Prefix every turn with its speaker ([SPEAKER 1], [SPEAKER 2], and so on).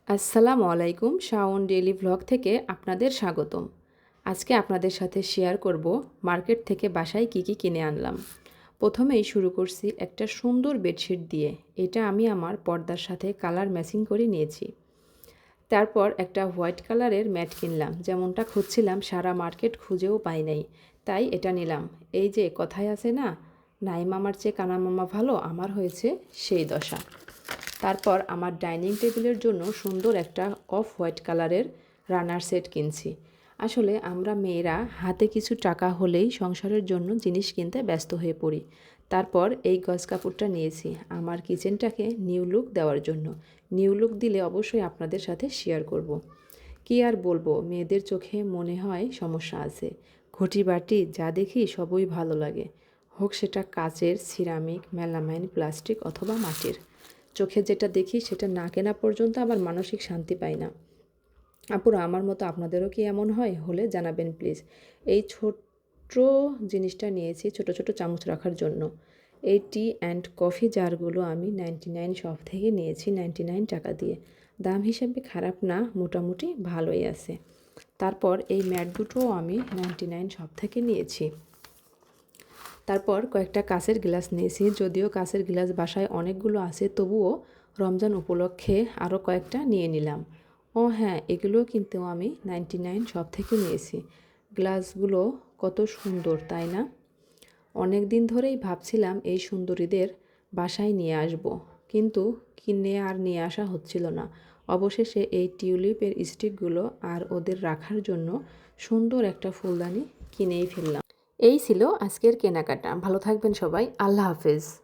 [SPEAKER 1] আসসালামু আলাইকুম, Shaon daily vlog থেকে আপনাদের স্বাগতম। আজকে আপনাদের সাথে শেয়ার করব মার্কেট থেকে বাসায় কি কি কিনে আনলাম। প্রথমেই শুরু করছি একটা সুন্দর বেডশিট দিয়ে। এটা আমি আমার পর্দার সাথে কালার ম্যাচিং করে নিয়েছি। তারপর একটা হোয়াইট কালারের ম্যাট কিনলাম, যেমনটা খুঁজছিলাম সারা মার্কেট খুঁজেও পাই নাই, তাই এটা নিলাম। এই যে কথায় আছে না, নাই মামার চেয়ে কানা মামা ভালো, আমার হয়েছে সেই দশা। তারপর আমার ডাইনিং টেবিলের জন্য সুন্দর একটা অফ হোয়াইট কালারের রানার সেট কিনছি। আসলে আমরা মেয়েরা হাতে কিছু টাকা হলেই সংসারের জন্য জিনিস কিনতে ব্যস্ত হয়ে পড়ি। তারপর এই গজ কাপড়টা নিয়েছি আমার কিচেনটাকে নিউ লুক দেওয়ার জন্য। নিউ লুক দিলে অবশ্যই আপনাদের সাথে শেয়ার করব। কি আর বলবো, মেয়েদের চোখে মনে হয় সমস্যা আছে। ঘটি বাটি যা দেখি সবই ভালো লাগে, হোক সেটা কাচের, সিরামিক, মেলামাইন, প্লাস্টিক অথবা মাটির। চোখে যেটা দেখি সেটা না কেনা পর্যন্ত আমার মানসিক শান্তি পাই না। আপুরা, আমার মতো আপনাদেরও কি এমন হয়? হলে জানাবেন প্লিজ। এই ছোট্ট জিনিসটা নিয়েছি ছোট ছোট চামচ রাখার জন্য। এই টি অ্যান্ড কফি জারগুলো আমি 99 শপ থেকে নিয়েছি 99 টাকা দিয়ে। দাম হিসেবে খারাপ না, মোটামুটি ভালোই আছে। তারপর এই ম্যাট দুটোও আমি 99 শপ থেকে নিয়েছি। তারপর কয়েকটা কাঁচের গ্লাস নিয়েছি। যদিও কাঁচের গ্লাস বাসায় অনেকগুলো আছে, তবুও রমজান উপলক্ষে আরও কয়েকটা নিয়ে নিলাম। ও হ্যাঁ, এগুলো কিন্তু আমি 99 শপ থেকে নিয়েছি। গ্লাসগুলো কত সুন্দর, তাই না? অনেক দিন ধরেই ভাবছিলাম এই সুন্দরীদের বাসায় নিয়ে আসব, কিন্তু কিনে আর নিয়ে আসা হচ্ছিল না। অবশেষে এই টিউলিপের স্টিকগুলো আর ওদের রাখার জন্য সুন্দর একটা ফুলদানি কিনেই ফেললাম। এই ছিল আজকের কেনাকাটা। ভালো থাকবেন সবাই, আল্লাহ হাফেজ।